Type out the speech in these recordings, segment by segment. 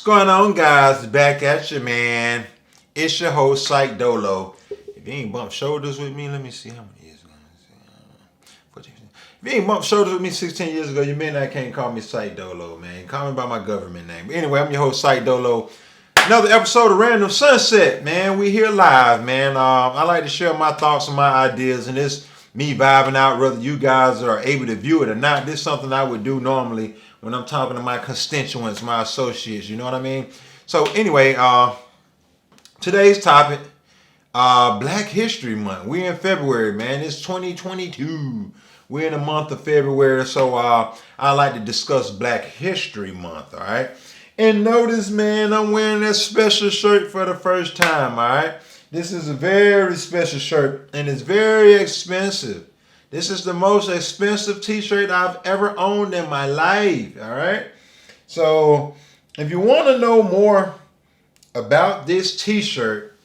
going on, guys? Back at you, man. It's your host, Psych Dolo. If you ain't bumped shoulders with me, let me see how many years ago. If you ain't bumped shoulders with me 16 years ago, you may not can't call me Psych Dolo, man. Call me by my government name. But anyway, I'm your host, Psych Dolo. Another episode of Random Sunset, man. We here live, man. I like to share my thoughts and my ideas, and this me vibing out, whether you guys are able to view it or not. This is something I would do normally when I'm talking to my constituents, my associates. You know what I mean? So anyway, today's topic, Black History Month. We're in February, man. It's 2022. We're in the month of February, so I like to discuss Black History Month. All right. And notice, man, I'm wearing that special shirt for the first time, all right? This is a very special shirt, and it's very expensive. This is the most expensive t-shirt I've ever owned in my life, all right? So, if you want to know more about this t-shirt,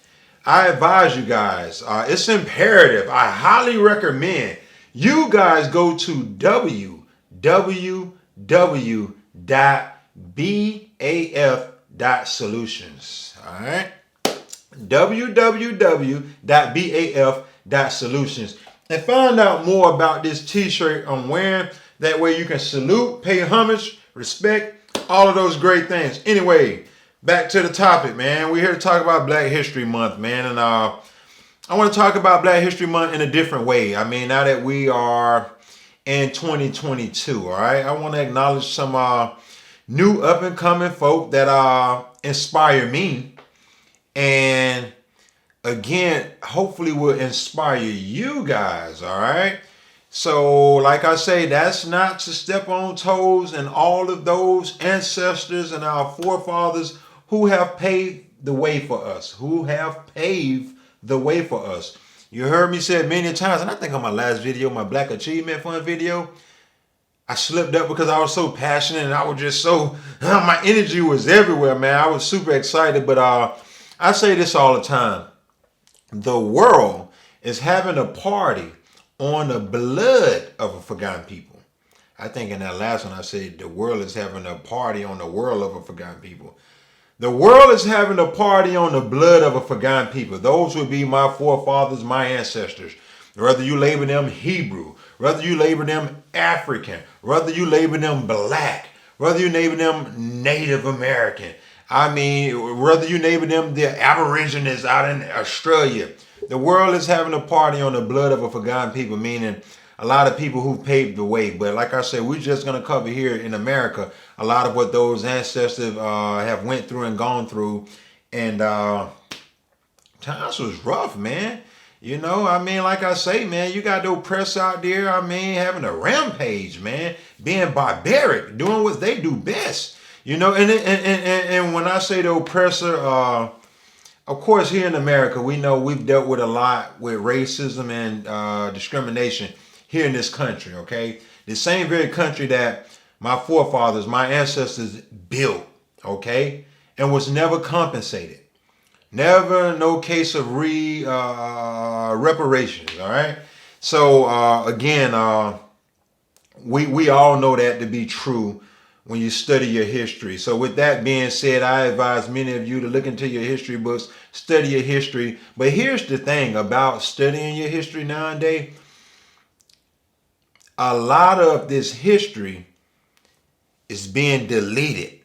I advise you guys, it's imperative. I highly recommend you guys go to www.baf.solutions. All right, www.baf.solutions, and find out more about this t-shirt I'm wearing. That way you can salute, pay homage, respect, all of those great things. Anyway, back to the topic, man. We're here to talk about Black History Month, man, and I want to talk about Black History Month in a different way. I mean, now that we are in 2022, all right? I want to acknowledge some new up-and-coming folk that inspire me, and again, hopefully will inspire you guys, all right? So, like I say, that's not to step on toes and all of those ancestors and our forefathers who have paved the way for us, You heard me say it many times, and I think on my last video, my Black Achievement Fund video, I slipped up because I was so passionate and I was just so, my energy was everywhere, man. I was super excited, but I say this all the time. The world is having a party on the blood of a forgotten people. I think in that last one I said the world is having a party on the world of a forgotten people. The world is having a party on the blood of a forgotten people. Those would be my forefathers, my ancestors. Whether you label them Hebrew, whether you label them African, whether you label them Black, whether you label them Native American. I mean, whether you label them the Aborigines out in Australia. The world is having a party on the blood of a forgotten people, meaning a lot of people who paved the way. But like I said, we're just going to cover here in America a lot of what those ancestors have went through and gone through. And times was rough, man. You know, I mean, like I say, man, you got the oppressor out there, I mean, having a rampage, man, being barbaric, doing what they do best. You know, and when I say the oppressor, of course, here in America, we know we've dealt with a lot with racism and discrimination here in this country, okay? The same very country that my forefathers, my ancestors built, okay? And was never compensated. Never no case of reparations, all right? So, again, we all know that to be true when you study your history. So with that being said, I advise many of you to look into your history books, study your history. But here's the thing about studying your history nowadays. A lot of this history is being deleted,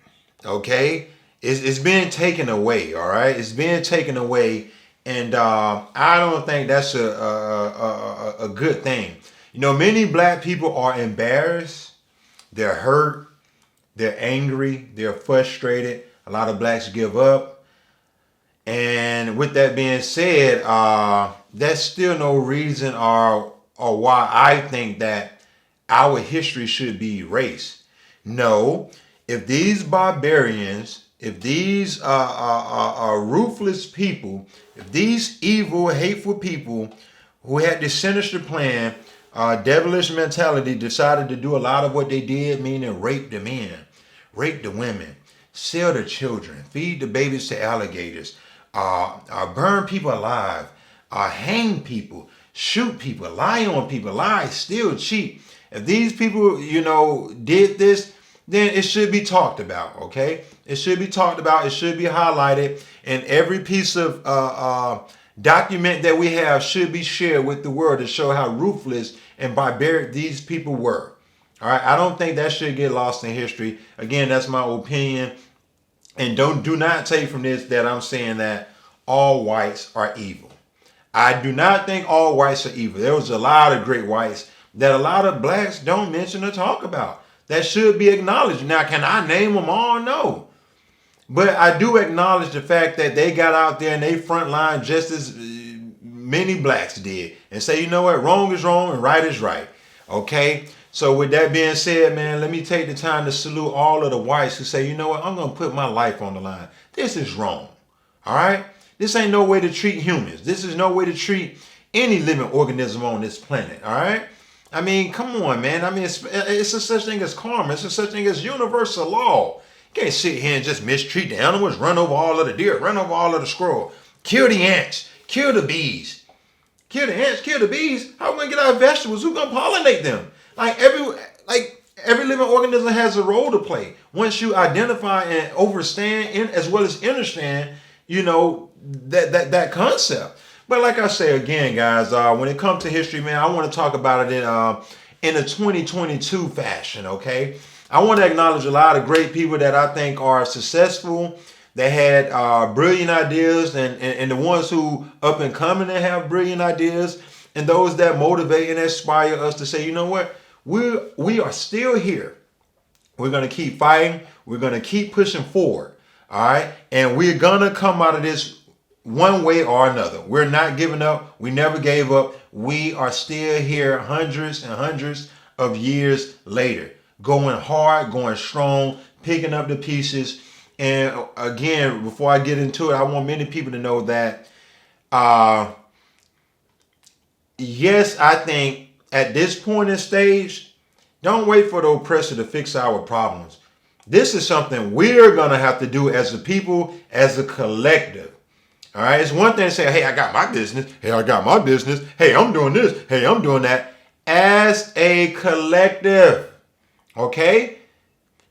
okay? It's being taken away, all right? It's being taken away, and I don't think that's a good thing. You know, many Black people are embarrassed. They're hurt. They're angry. They're frustrated. A lot of Blacks give up. And with that being said, that's still no reason or why I think that our history should be erased. No, if these barbarians, if these ruthless people, if these evil, hateful people who had this sinister plan, devilish mentality, decided to do a lot of what they did, meaning rape the men, rape the women, sell the children, feed the babies to alligators, burn people alive, hang people, shoot people, lie on people, lie, steal, cheat. If these people, you know, did this, then it should be talked about, okay? It should be talked about. It should be highlighted. And every piece of document that we have should be shared with the world to show how ruthless and barbaric these people were. All right. I don't think that should get lost in history. Again, that's my opinion. And do not take from this that I'm saying that all whites are evil. I do not think all whites are evil. There was a lot of great whites that a lot of blacks don't mention or talk about that should be acknowledged. Now, can I name them all? No. But I do acknowledge the fact that they got out there and they front line just as many blacks did and say, you know what, wrong is wrong and right is right. Okay. So with that being said, man, let me take the time to salute all of the whites who say, you know what, I'm going to put my life on the line. This is wrong. All right. This ain't no way to treat humans. This is no way to treat any living organism on this planet. All right. I mean, come on, man. I mean, it's a such thing as karma. It's a such thing as universal law. You can't sit here and just mistreat the animals, run over all of the deer, run over all of the squirrel, kill the ants, kill the bees. Kill the ants, kill the bees. How are we going to get our vegetables? Who's going to pollinate them? Like every living organism has a role to play. Once you identify and understand as well as understand, you know, that concept. But like I say again, guys, when it comes to history, man, I want to talk about it in a 2022 fashion. Okay, I want to acknowledge a lot of great people that I think are successful. They had brilliant ideas, and the ones who up and coming and have brilliant ideas, and those that motivate and inspire us to say, you know what, we are still here. We're gonna keep fighting. We're gonna keep pushing forward. All right, and we're gonna come out of this one way or another. We're not giving up. We never gave up. We are still here, hundreds and hundreds of years later, going hard, going strong, picking up the pieces. And again, before I get into it, I want many people to know that, yes, I think at this point in stage, don't wait for the oppressor to fix our problems. This is something we're going to have to do as a people, as a collective. All right. It's one thing to say, hey, I got my business. Hey, I got my business. Hey, I'm doing this. Hey, I'm doing that. As a collective. Okay.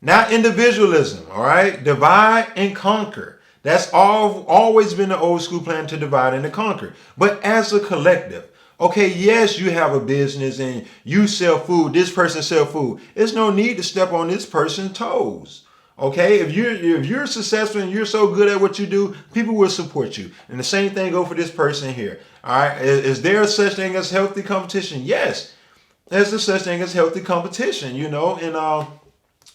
Not individualism, all right? Divide and conquer. That's always been the old school plan, to divide and to conquer. But as a collective, okay, yes, you have a business and you sell food. This person sell food. There's no need to step on this person's toes. Okay, if you're successful and you're so good at what you do, people will support you. And the same thing go for this person here. All right, is there a such thing as healthy competition? Yes, there's a such thing as healthy competition. You know, and I'm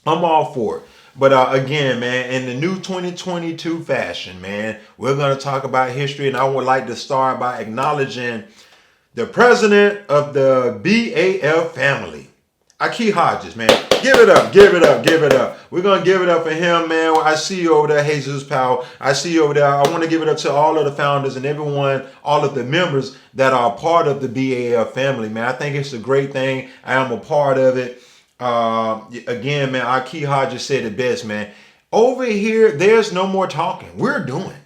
all for it. But again, man, in the new 2022 fashion, man, we're going to talk about history. And I would like to start by acknowledging the president of the BAF family, Aki Hodges, man. Give it up, give it up, give it up. We're going to give it up for him, man. I see you over there, Jesus Powell. I see you over there. I want to give it up to all of the founders and everyone, all of the members that are part of the BAF family, man. I think it's a great thing. I am a part of it. Again, man, Aki Hodges said it best, man. Over here, there's no more talking. We're doing.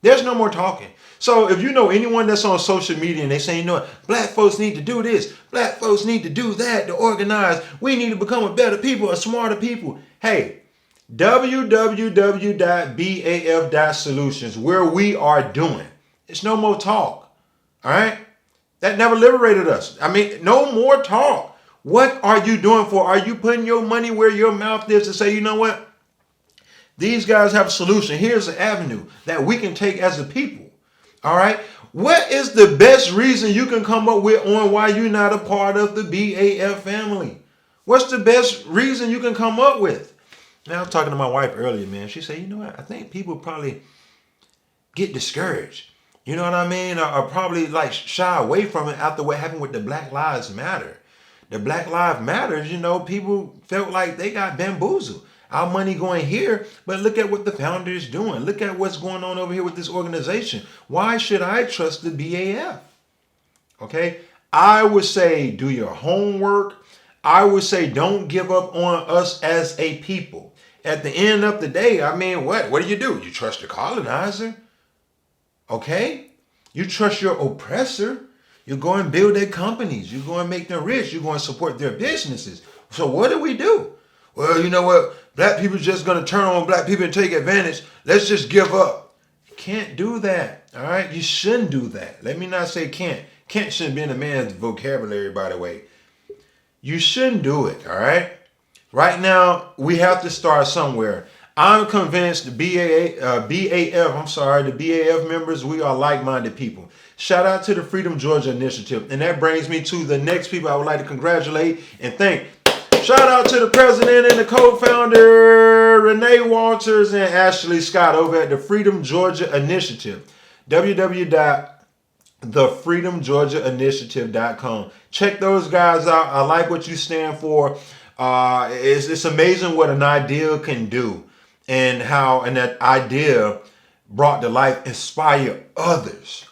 There's no more talking. So if you know anyone that's on social media and they say, you know, black folks need to do this, black folks need to do that, to organize, we need to become a better people, a smarter people. Hey, www.baf.solutions, where we are doing. It's no more talk. All right. That never liberated us. I mean, no more talk. What are you doing for? Are you putting your money where your mouth is to say, you know what? These guys have a solution. Here's an avenue that we can take as a people. All right. What is the best reason you can come up with on why you're not a part of the BAF family? What's the best reason you can come up with? Now, I was talking to my wife earlier, man. She said, you know what? I think people probably get discouraged. You know what I mean? Or probably like shy away from it after what happened with the Black Lives Matter. The Black Lives Matters, you know, people felt like they got bamboozled. Our money going here, but look at what the founder is doing. Look at what's going on over here with this organization. Why should I trust the BAF? Okay, I would say do your homework. I would say don't give up on us as a people. At the end of the day, I mean, what do? You trust the colonizer? Okay, you trust your oppressor. You go and build their companies. You go and make them rich. You go and support their businesses. So what do? well, you know what? Black people just gonna turn on black people and take advantage. Let's just give up. You can't do that. All right, you shouldn't do that. Let me not say can't. Can't shouldn't be in a man's vocabulary, by the way. You shouldn't do it. All right. Right now, we have to start somewhere. I'm convinced the the BAF members, we are like-minded people. Shout out to the Freedom Georgia Initiative. And that brings me to the next people I would like to congratulate and thank. Shout out to the president and the co-founder, Renee Walters and Ashley Scott over at the Freedom Georgia Initiative. www.thefreedomgeorgiainitiative.com. Check those guys out. I like what you stand for. It's amazing what an idea can do, and how that idea brought to life inspire others.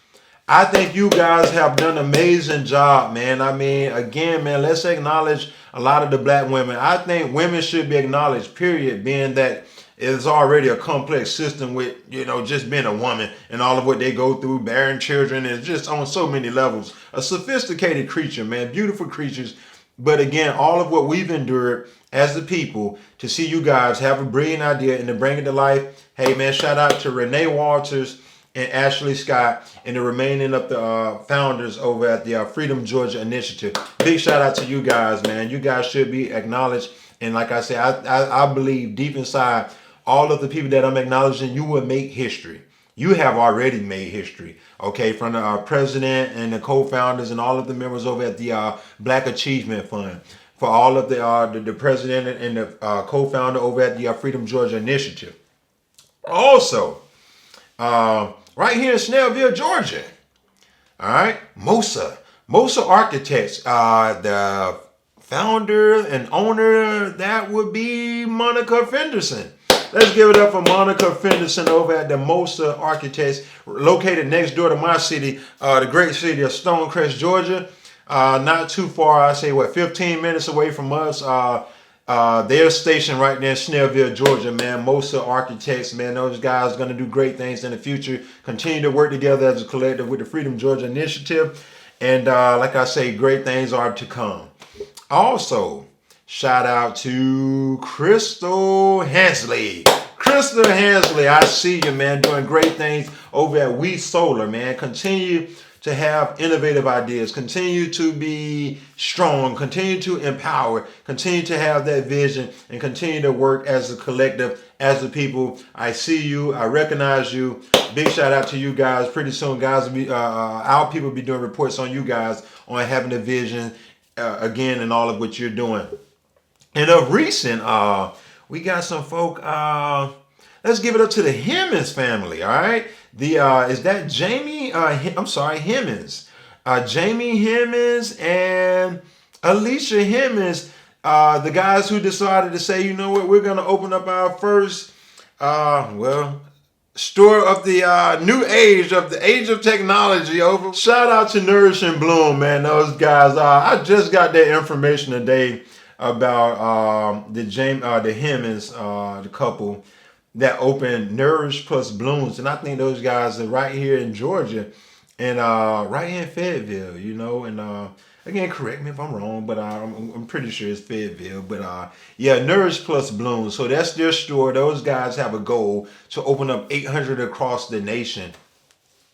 I think you guys have done an amazing job, man. I mean, again, man, let's acknowledge a lot of the black women. I think women should be acknowledged, period, being that it's already a complex system with, just being a woman and all of what they go through, bearing children, and just on so many levels. A sophisticated creature, man, beautiful creatures. But again, all of what we've endured as the people, to see you guys have a brilliant idea and to bring it to life. Hey, man, shout out to Renee Walters and Ashley Scott and the remaining of the founders over at the Freedom Georgia Initiative. Big shout out to you guys, man. You guys should be acknowledged. And like I said, I believe deep inside, all of the people that I'm acknowledging, you will make history. You have already made history, okay, from the president and the co-founders and all of the members over at the Black Achievement Fund, for all of the president and the co-founder over at the Freedom Georgia Initiative. Also, right here in Snellville, Georgia, all right, Mosa Architects, the founder and owner, that would be Monica Fenderson. Let's give it up for Monica Fenderson over at the Mosa Architects, located next door to my city, the great city of Stonecrest, Georgia. Not too far, I say, 15 minutes away from us. They're stationed right there in Snellville, Georgia, man. Mosa Architects, man, those guys are going to do great things in the future. Continue to work together as a collective with the Freedom Georgia Initiative. And like I say, great things are to come. Also, shout out to Crystal Hensley. Crystal Hensley, I see you, man, doing great things over at We Solar, man. Continue to have innovative ideas. Continue to be strong. Continue to empower. Continue to have that vision and continue to work as a collective, as a people. I see you. I recognize you. Big shout out to you guys. Pretty soon, guys, our people will be doing reports on you guys on having a vision again and all of what you're doing. And of recent, we got some folk. Let's give it up to the Hemmings family. All right, is that Jamie? Hemmings. Jamie Hemmings and Alicia Hemmings, the guys who decided to say, you know what, we're gonna open up our first, store of the new age, of the age of technology. Over. Shout out to Nourish and Bloom, man. Those guys. I just got that information today about the Hemmings, the couple that opened Nourish plus Blooms, and I think those guys are right here in Georgia, and right here in Fayetteville, and again, correct me if I'm wrong, but I'm pretty sure it's Fayetteville, but yeah, Nourish plus Blooms. So that's their store. Those guys have a goal to open up 800 across the nation.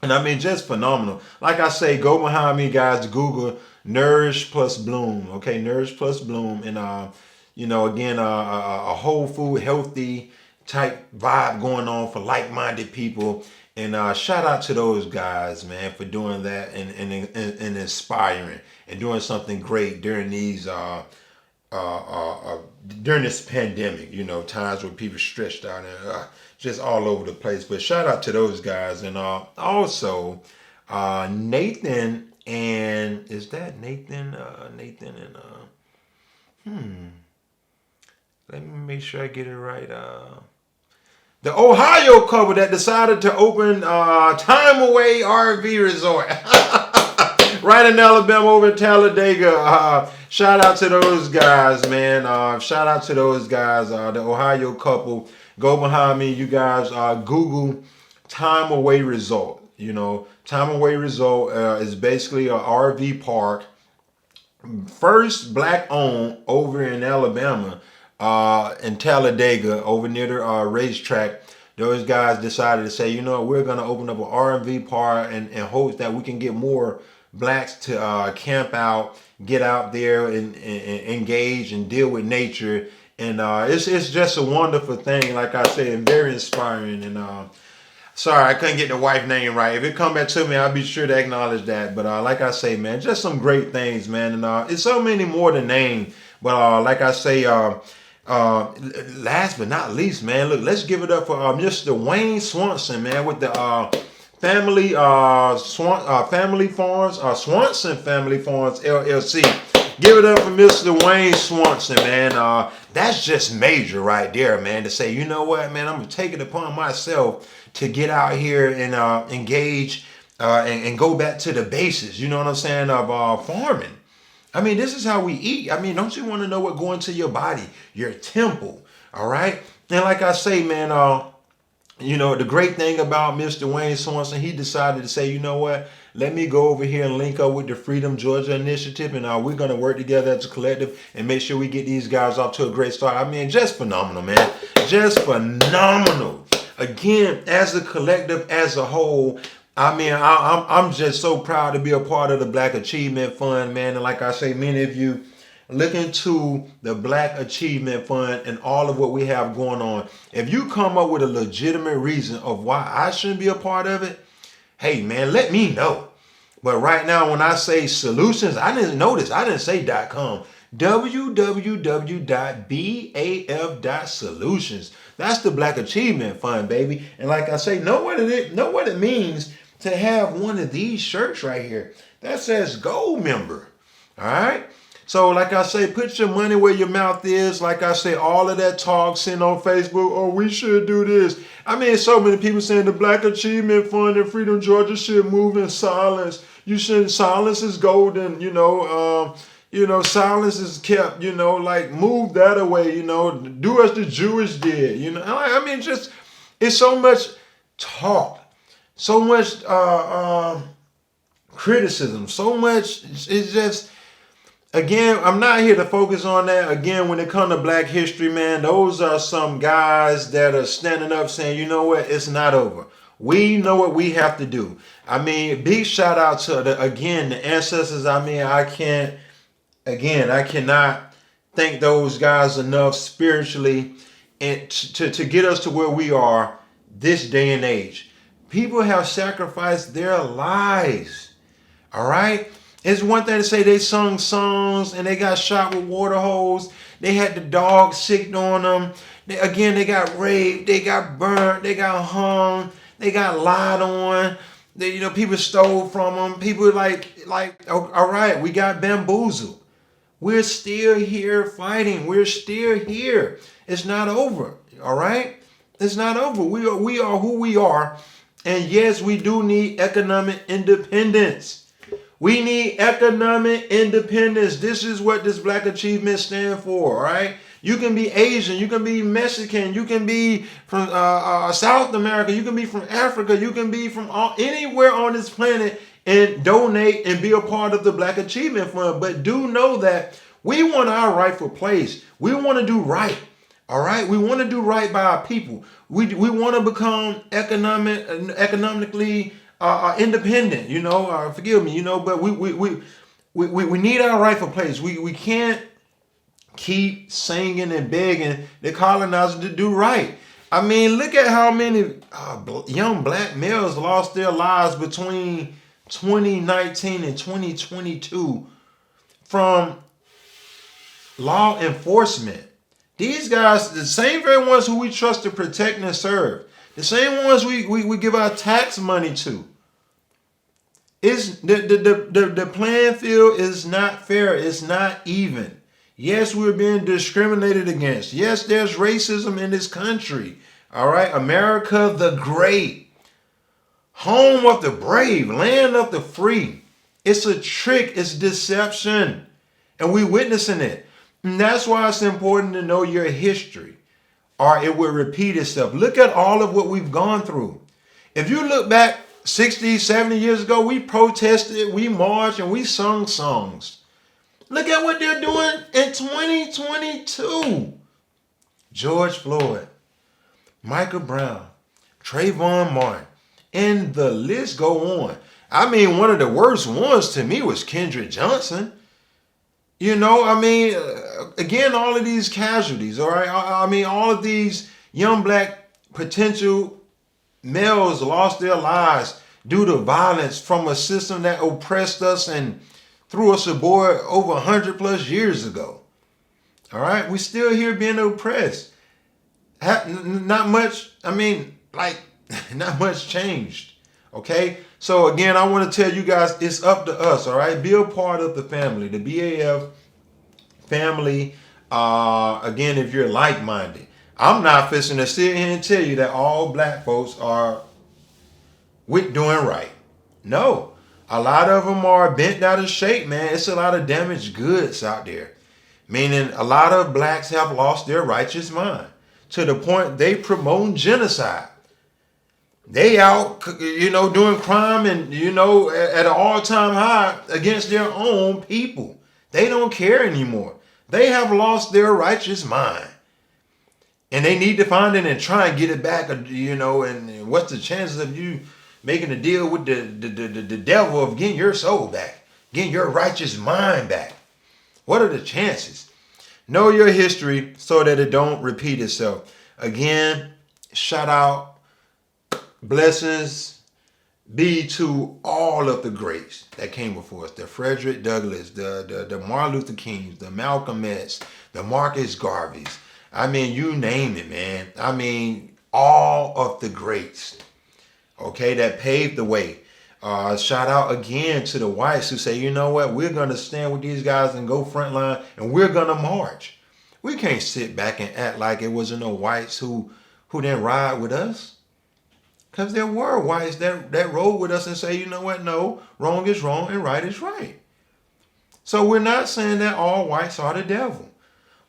And I mean, just phenomenal. Like I say, go behind me, guys. Google Nourish plus Bloom. Okay, Nourish plus Bloom, and again, a whole food, healthy type vibe going on for like-minded people. And shout out to those guys, man, for doing that and inspiring and doing something great during these during this pandemic. Times where people stretched out and just all over the place. But shout out to those guys, and also Nathan, and is that Nathan? Nathan and let me make sure I get it right. The Ohio couple that decided to open Time Away RV Resort right in Alabama over in Talladega. Shout out to those guys, man. Shout out to those guys, the Ohio couple. Go behind me, you guys. Google Time Away Resort. Time Away Resort is basically a RV park. First black owned over in Alabama. in Talladega over near the racetrack. Those guys decided to say, you know, we're going to open up an R&V park and hope that we can get more blacks to camp out, get out there and engage and deal with nature. And it's just a wonderful thing, like I said, and very inspiring. And sorry, I couldn't get the wife name right. If it come back to me, I'll be sure to acknowledge that. But like I say, man, just some great things, man. And it's so many more to name. But like I say, last but not least, man, look, let's give it up for Mr. Wayne Swanson, man, with the family family farms, Swanson Family Farms LLC. Give it up for Mr. Wayne Swanson, man. That's just major right there, man, to say, you know what, man, I'm going to take it upon myself to get out here and engage and go back to the basis, you know what I'm saying, of farming. I mean, this is how we eat. I mean, don't you want to know what going to your body, your temple, all right? And like I say, man, you know, the great thing about Mr. Wayne Swanson, he decided to say, you know what, let me go over here and link up with the Freedom Georgia Initiative, and we're going to work together as a collective and make sure we get these guys off to a great start. I mean, just phenomenal, man. Just phenomenal. Again, as a collective, as a whole, I mean, I'm just so proud to be a part of the Black Achievement Fund, man. And like I say, many of you look into the Black Achievement Fund and all of what we have going on. If you come up with a legitimate reason of why I shouldn't be a part of it, hey, man, let me know. But right now, when I say solutions, I didn't notice. I didn't say .com. www.baf.solutions. That's the Black Achievement Fund, baby. And like I say, know what it means to have one of these shirts right here that says gold member. All right. So like I say, put your money where your mouth is. Like I say, all of that talk sent on Facebook, oh, we should do this. I mean, so many people saying the Black Achievement Fund and Freedom Georgia should move in silence. You shouldn't. Silence is golden, you know. Silence is kept, you know, like move that away, you know, do as the Jewish did, you know. I mean, just, it's so much talk, so much criticism, so much, it's just, again, I'm not here to focus on that. Again, when it comes to Black history, man, those are some guys that are standing up saying, you know what, it's not over. We know what we have to do. I mean, big shout out to, the ancestors. I mean, I cannot thank those guys enough spiritually and to get us to where we are this day and age. People have sacrificed their lives. All right? It's one thing to say they sung songs and they got shot with water hose. They had the dog sicked on them. They got raped. They got burnt. They got hung. They got lied on. People stole from them. People all right, we got bamboozled. We're still here fighting. We're still here. It's not over. All right? It's not over. We are who we are. And yes, we do need economic independence. We need economic independence. This is what this Black Achievement stands for, all right? You can be Asian, you can be Mexican, you can be from South America, you can be from Africa, you can be from anywhere on this planet and donate and be a part of the Black Achievement Fund. But do know that we want our rightful place. We want to do right, all right? We want to do right by our people. We want to become economically independent, you know, forgive me, you know, but we need our rightful place. We can't keep singing and begging the colonizers to do right. I mean, look at how many young Black males lost their lives between 2019 and 2022 from law enforcement. These guys, the same very ones who we trust to protect and serve, the same ones we give our tax money to. It's the playing field is not fair. It's not even. Yes, we're being discriminated against. Yes, there's racism in this country. All right, America the Great, home of the brave, land of the free. It's a trick. It's deception, and we're witnessing it. And that's why it's important to know your history, or it will repeat itself. Look at all of what we've gone through. If you look back 60, 70 years ago, we protested, we marched, and we sung songs. Look at what they're doing in 2022. George Floyd, Michael Brown, Trayvon Martin, and the list go on. I mean, one of the worst ones to me was Kendrick Johnson. You know, I mean, again, all of these casualties, all right? I mean, all of these young black potential males lost their lives due to violence from a system that oppressed us and threw us aboard over 100 plus years ago. All right? We still here being oppressed. Not much, I mean, like, not much changed. Okay? So again, I want to tell you guys, it's up to us, all right? Be a part of the family, the BAF family. Again, if you're like-minded. I'm not fixing to sit here and tell you that all black folks are with doing right. No. A lot of them are bent out of shape, man. It's a lot of damaged goods out there. Meaning a lot of blacks have lost their righteous mind to the point they promote genocide. They out, you know, doing crime and, you know, at an all-time high against their own people. They don't care anymore. They have lost their righteous mind. And they need to find it and try and get it back, you know, and what's the chances of you making a deal with the devil of getting your soul back, getting your righteous mind back? What are the chances? Know your history so that it don't repeat itself. Again, shout out. Blessings be to all of the greats that came before us. The Frederick Douglass, the Martin Luther Kings, the Malcolm X, the Marcus Garveys. I mean, you name it, man. I mean, all of the greats, okay, that paved the way. Shout out again to the whites who say, you know what, we're going to stand with these guys and go frontline and we're going to march. We can't sit back and act like it wasn't no whites who didn't ride with us. Because there were whites that rode with us and say, you know what, no, wrong is wrong and right is right. So we're not saying that all whites are the devil.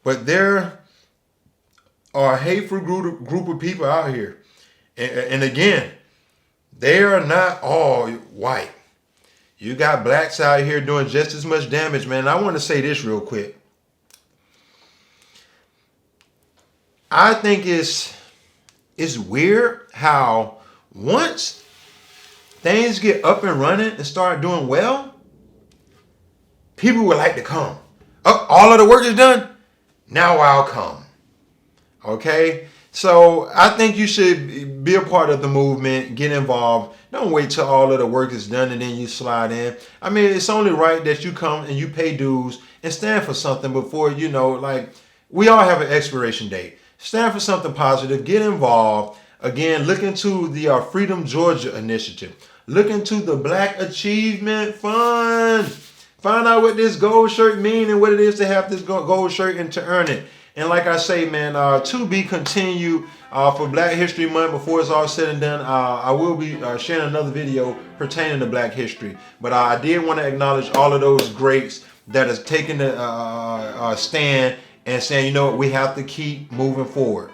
But there are a hateful group of people out here. And again, they are not all white. You got blacks out here doing just as much damage, man. I want to say this real quick. I think it's weird how once things get up and running and start doing well, people would like to come. Oh, all of the work is done? Now I'll come. Okay? So I think you should be a part of the movement, get involved. Don't wait till all of the work is done and then you slide in. I mean, it's only right that you come and you pay dues and stand for something before, you know, like, we all have an expiration date. Stand for something positive, get involved. Again, look into the Freedom Georgia initiative. Look into the Black Achievement Fund. Find out what this gold shirt means and what it is to have this gold shirt and to earn it. And like I say, man, to be continued for Black History Month. Before it's all said and done, I will be sharing another video pertaining to Black history. But I did want to acknowledge all of those greats that has taken the stand and saying, you know what, we have to keep moving forward.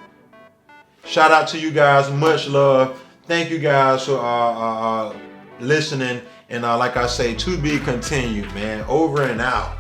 Shout out to you guys. Much love. Thank you guys for listening. And like I say, to be continued, man. Over and out.